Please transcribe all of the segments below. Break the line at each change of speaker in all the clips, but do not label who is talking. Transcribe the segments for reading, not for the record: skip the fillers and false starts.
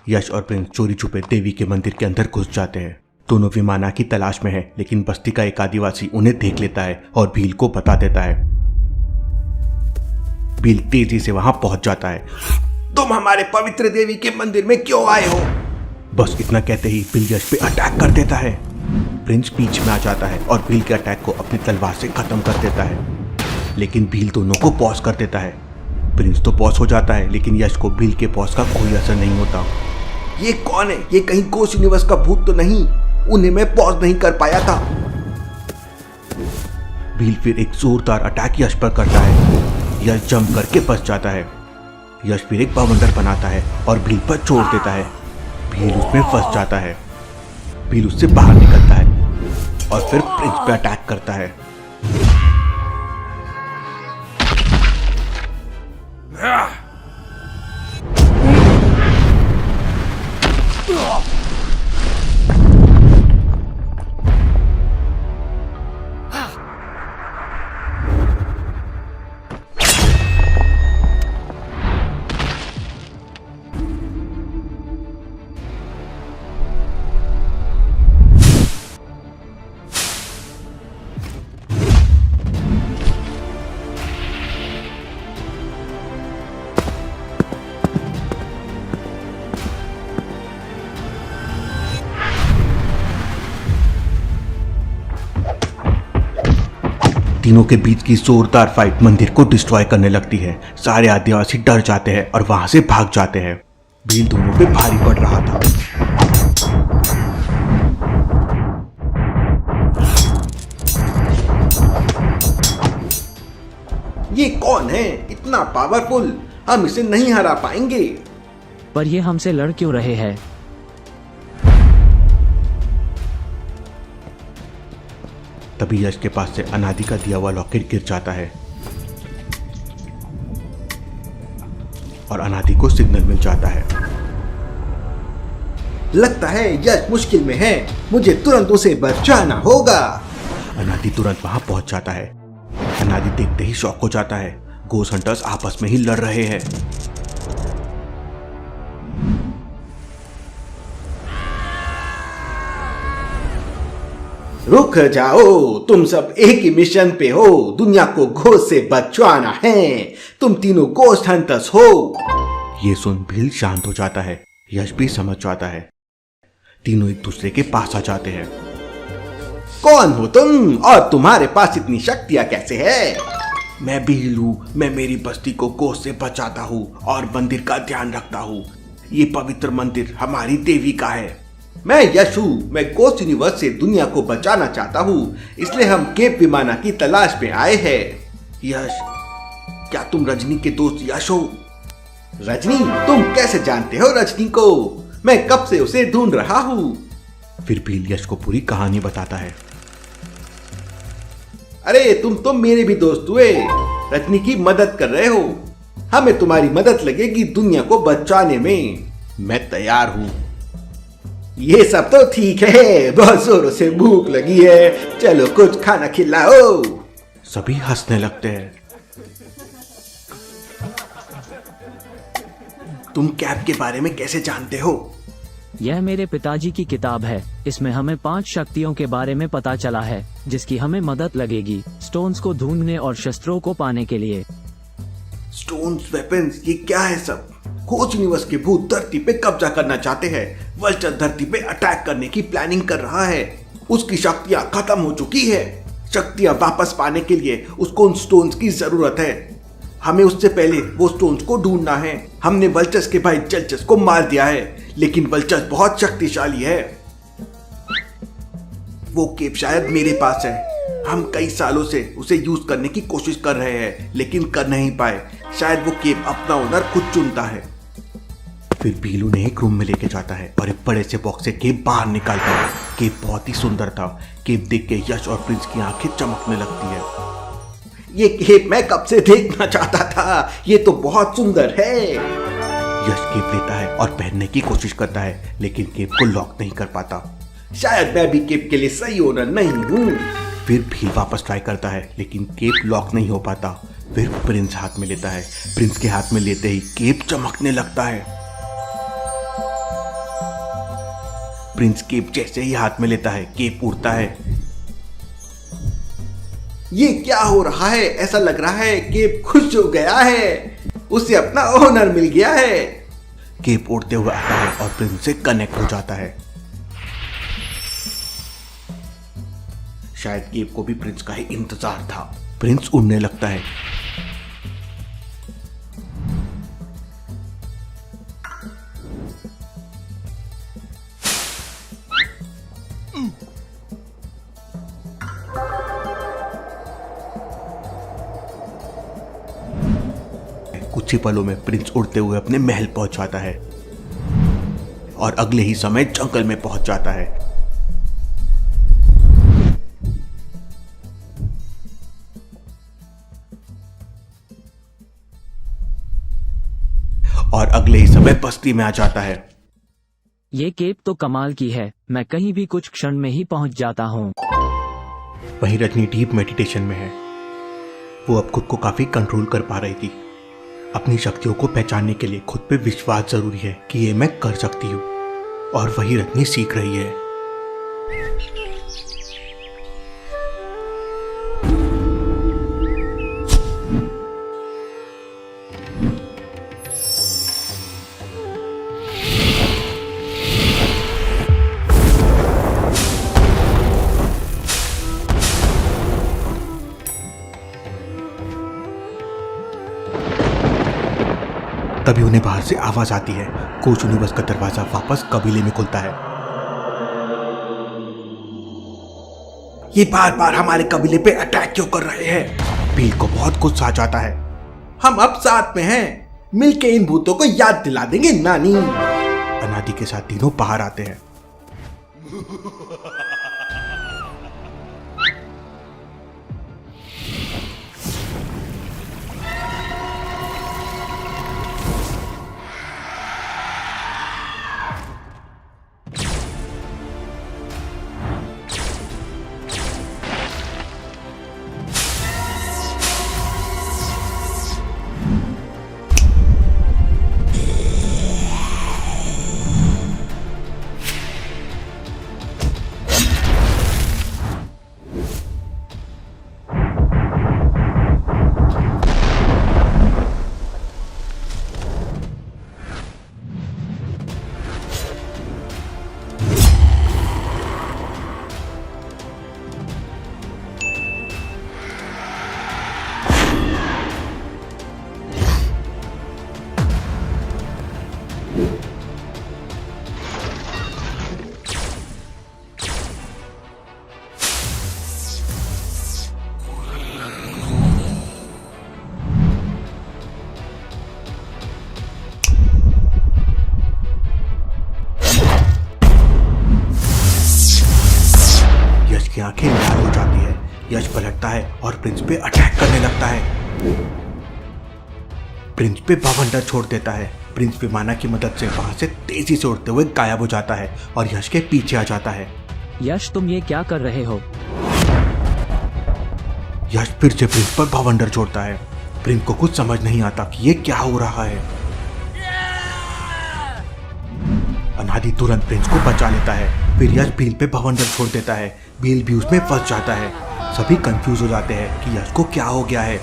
यश और प्रिंस चोरी छुपे देवी के मंदिर के अंदर घुस जाते हैं। दोनों विमाना की तलाश में है, लेकिन बस्ती का एक आदिवासी उन्हें देख लेता है और भील को बता देता है। भील तेजी से वहां पहुंच जाता है।
तुम हमारे पवित्र देवी के मंदिर में क्यों आए हो?
बस इतना कहते ही भील यश पे अटैक कर देता है। प्रिंस बीच में आ जाता है और भील के अटैक को अपनी तलवार से खत्म कर देता है, लेकिन भील दोनों को पॉज कर देता है। प्रिंस तो पॉज हो जाता है, लेकिन यश को भील के पॉज का कोई असर नहीं होता।
ये कौन है? ये कहीं घोस्ट यूनिवर्स का भूत तो नहीं? उन्हें मैं पॉज नहीं कर पाया था।
भील फिर एक जोरदार अटैक यश पर करता है। यश जंप करके बच जाता है। यश फिर एक बवंडर बनाता है और भील पर छोड़ देता है। भील उसमें फंस जाता है। भील उससे बाहर निकलता है और फिर प्रिंस पे अटैक करता है। तीनों के बीच की जोरदार फाइट मंदिर को डिस्ट्रॉय करने लगती है। सारे आदिवासी डर जाते हैं और वहां से भाग जाते हैं। भील दोनों पे भारी पड़ रहा था।
ये कौन है? इतना पावरफुल? हम इसे नहीं हरा पाएंगे।
पर ये हमसे लड़ क्यों रहे हैं?
तभी यश के पास से अनादि का दिया हुआ लॉकेट गिर जाता है और अनादि को सिग्नल मिल जाता है।
लगता है यश मुश्किल में है, मुझे तुरंत उसे बचाना होगा।
अनादि तुरंत वहां पहुंच जाता है। अनादि देखते ही शॉक हो जाता है। घोस्ट हंटर्स आपस में ही लड़ रहे हैं।
रुक जाओ, तुम सब एक ही मिशन पे हो। दुनिया को घोस्ट से बचाना है। तुम तीनों घोस्ट हंटर्स हो।
ये सुन भील शांत हो जाता है। यश भी समझ जाता है। तीनों एक दूसरे के पास आ जाते हैं।
कौन हो तुम और तुम्हारे पास इतनी शक्तियां कैसे है?
मैं भील हूँ। मैं मेरी बस्ती को घोस्ट से बचाता हूँ और मंदिर का ध्यान रखता हूँ। ये पवित्र मंदिर हमारी देवी का है।
मैं यश हूँ। मैं घोस्ट यूनिवर्स से दुनिया को बचाना चाहता हूँ, इसलिए हम केप विमाना की तलाश में आए हैं।
यश, क्या तुम रजनी के दोस्त यश हो?
रजनी? तुम कैसे जानते हो रजनी को? मैं कब से उसे ढूंढ रहा हूँ।
फिर भील यश को पूरी कहानी बताता है।
अरे तुम तो मेरे भी दोस्त हुए। रजनी की मदद कर रहे हो। हमें तुम्हारी मदद लगेगी दुनिया को बचाने में।
मैं तैयार हूँ।
ये सब तो ठीक है, बहुत जोरों से भूख लगी है। चलो कुछ खाना खिलाओ।
सभी हंसने लगते हैं।
तुम कैप के बारे में कैसे जानते हो?
यह मेरे पिताजी की किताब है। इसमें हमें 5 शक्तियों के बारे में पता चला है, जिसकी हमें मदद लगेगी स्टोन्स को ढूंढने और शस्त्रों को पाने के लिए।
स्टोन्स, वेपन्स, ये क्या है सब? घोस्ट यूनिवर्स के भूत धरती पे कब्जा करना चाहते हैं। वल्चर धरती पे अटैक करने की प्लानिंग कर रहा है। उसकी शक्तियां खत्म हो चुकी है। शक्तियां वापस पाने के लिए उसको उन स्टोन्स की जरूरत है। हमें उससे पहले वो स्टोन्स को ढूंढना है। हमने वल्चर्स के भाई जलचस को मार दिया है, लेकिन वल्चर्स बहुत शक्तिशाली है। वो केप शायद मेरे पास है। हम कई सालों से उसे यूज करने की कोशिश कर रहे हैं, लेकिन कर नहीं पाए। शायद वो केप अपना ओनर खुद चुनता है।
फिर भील उन्हें एक रूम में लेके जाता है और एक बड़े से बॉक्स से केप बाहर निकालता है। केप बहुत ही सुंदर था। केप देख के यश और प्रिंस की आंखें चमकने लगती है।
ये केप मैं कब से देखना चाहता था। ये तो बहुत सुंदर है।
यश केप लेता है और पहनने की कोशिश करता है, लेकिन केप को लॉक नहीं कर पाता।
शायद मैं भी केप के लिए सही ओनर नहीं हूँ।
फिर भील वापस ट्राई करता है, लेकिन केप लॉक नहीं हो पाता। फिर प्रिंस हाथ में लेता है। प्रिंस के हाथ में लेते ही केप चमकने लगता है।
प्रिंस केप जैसे ही हाथ में लेता है, केप उड़ता है। ये क्या हो रहा है? ऐसा लग रहा है केप खुश हो गया है, उसे अपना ओनर मिल गया है। केप उड़ते हुए आता है और प्रिंस से कनेक्ट हो जाता है। शायद केप को भी प्रिंस का ही इंतजार था। प्रिंस उड़ने लगता है। कुछ ही पलों में प्रिंस उड़ते हुए अपने महल पहुंच जाता है और अगले ही समय जंगल में पहुंच जाता है। और अगले ही समय बस्ती में आ जाता है।
ये केप तो कमाल की है, मैं कहीं भी कुछ क्षण में ही पहुंच जाता हूँ।
वहीं रजनी डीप मेडिटेशन में है। वो अब खुद को काफी कंट्रोल कर पा रही थी। अपनी शक्तियों को पहचानने के लिए खुद पे विश्वास जरूरी है कि ये मैं कर सकती हूँ, और वही रजनी सीख रही है। तभी उन्हें बाहर से आवाज आती है। कोच यूनिवर्स का दरवाजा वापस कबीले में खुलता है। ये बार बार हमारे कबीले पे अटैक क्यों कर रहे हैं? भील को बहुत गुस्सा आ जाता है। हम अब साथ में हैं, मिलके इन भूतों को याद दिला देंगे नानी। अनादि के साथ तीनों बाहर आते हैं। की आंखें लाल हो जाती है। यश पलटता है और प्रिंस पे अटैक करने लगता है। प्रिंस पे बवंडर छोड़ देता है। प्रिंस विमाना की मदद से वहां से तेजी से उड़ते हुए गायब हो जाता है और यश के पीछे आ जाता है।
यश, तुम ये क्या कर रहे हो?
यश फिर से प्रिंस पर बवंडर छोड़ता है। प्रिंस को कुछ समझ नहीं आता कि ये क्या हो रहा है। अनादि तुरंत प्रिंस को बचा लेता है। फिर यश भील पे बवंडर छोड़ देता है। भील भी उसमें फंस जाता है। सभी कंफ्यूज हो जाते हैं कि यश को क्या हो गया है।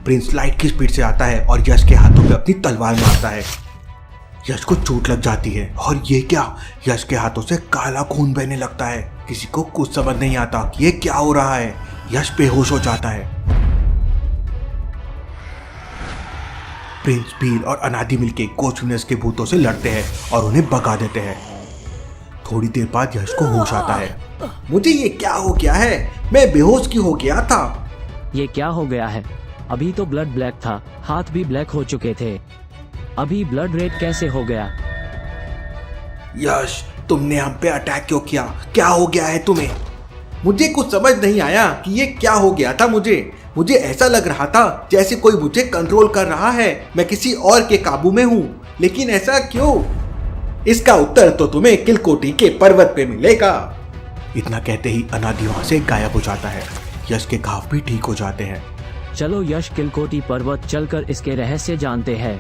प्रिंस लाइट की स्पीड से आता है और यश के हाथों पे अपनी तलवार मारता है। यश को चोट लग जाती है और ये क्या, यश के हाथों से काला खून बहने लगता है। किसी को कुछ समझ नहीं आता कि ये क्या हो रहा है। यश बेहोश हो जाता है। प्रिंस, भील और अनादि मिलके कोच यूनिवर्स के भूतों से लड़ते हैं और उन्हें भगा देते हैं। थोड़ी देर बाद यश को होश आता है। मुझे ये क्या हो गया है? मैं बेहोश क्यों हो गया था?
ये क्या हो गया है? अभी तो ब्लड ब्लैक था, हाथ भी ब्लैक हो चुके थे। अभी ब्लड रेड कैसे हो गया?
यश, तुमने हम पे अटैक क्यों किया? क्या हो गया है तुम्हें? मुझे कुछ समझ नहीं आया कि ये क्या हो गया था। मुझे ऐसा लग रहा था जैसे कोई मुझे कंट्रोल कर रहा है, मैं किसी और के काबू में हूँ। लेकिन ऐसा क्यों? इसका उत्तर तो तुम्हें किलकोटी के पर्वत पे मिलेगा। इतना कहते ही अनादि वहां से गायब हो जाता है। यश के घाव भी ठीक हो जाते हैं।
चलो यश, किलकोटी पर्वत चलकर इसके रहस्य जानते हैं।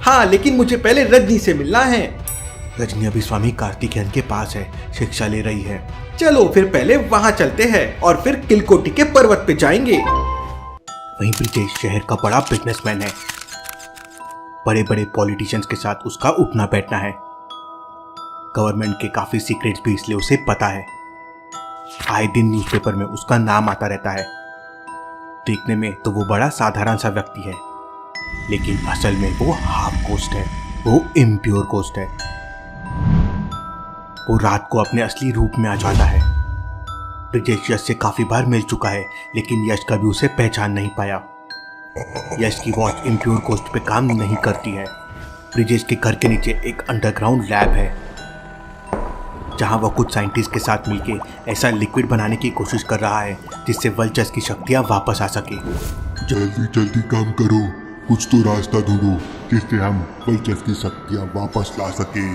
हाँ, लेकिन मुझे पहले रजनी से मिलना है।
रजनी अभी स्वामी कार्तिकेयन के पास है, शिक्षा ले रही है।
चलो फिर पहले वहां चलते हैं और फिर किलकोटी के पर्वत पे जाएंगे।
वहीं ब्रिजेश शहर का बड़ा बिजनेसमैन है। बड़े बड़े पॉलिटिशियंस के साथ उसका उठना बैठना है। गवर्नमेंट के काफी सीक्रेट्स भी इसलिए उसे पता है। आए दिन न्यूज़पेपर में उसका नाम आता रहता है। देखने में तो वो बड़ा साधारण सा व्यक्ति है, लेकिन असल में वो हाफ गोस्ट है, वो इम्प्योर गोस्ट है। वो रात को अपने असली रूप में आ जाता है। ब्रिजेश यश से काफी बार मिल चुका है, लेकिन यश कभी उसे पहचान नहीं पाया। यश की वॉच इम्प्योर गोस्ट पे काम नहीं करती है। ब्रिजेश के घर के नीचे एक अंडरग्राउंड लैब है, जहां वो कुछ साइंटिस्ट के साथ मिलके ऐसा लिक्विड बनाने की कोशिश कर रहा है जिससे वल्चर्स की शक्तियां वापस आ सके।
जल्दी जल्दी काम करो, कुछ तो रास्ता ढूंढो जिससे हम वल्चर्स की शक्तियां वापस ला सके।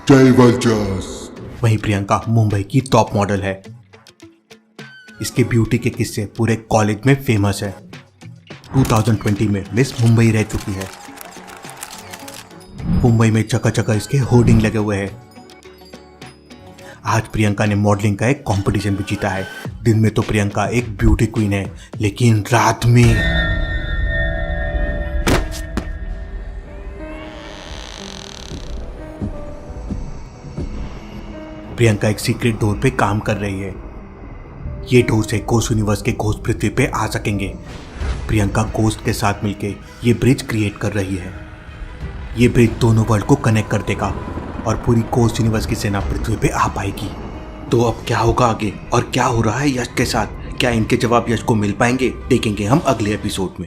जय वल्चर्स।
वहीं प्रियंका मुंबई की टॉप मॉडल है। इसके ब्यूटी के किस्से पूरे कॉलेज में फेमस है। 2020 में मिस मुंबई रह चुकी है। मुंबई में जगह जगह इसके होर्डिंग लगे हुए हैं। आज प्रियंका ने मॉडलिंग का एक कंपटीशन भी जीता है। दिन में तो प्रियंका एक ब्यूटी क्वीन है, लेकिन रात में प्रियंका एक सीक्रेट डोर पे काम कर रही है। ये डोर से घोस्ट यूनिवर्स के घोस्ट पृथ्वी पे आ सकेंगे। प्रियंका घोस्ट के साथ मिलके ये ब्रिज क्रिएट कर रही है। ये ब्रिज दोनों वर्ल्ड को कनेक्ट कर देगा और पूरी घोस्ट यूनिवर्स की सेना पृथ्वी पे आ पाएगी। तो अब क्या होगा आगे और क्या हो रहा है यश के साथ? क्या इनके जवाब यश को मिल पाएंगे? देखेंगे हम अगले एपिसोड में।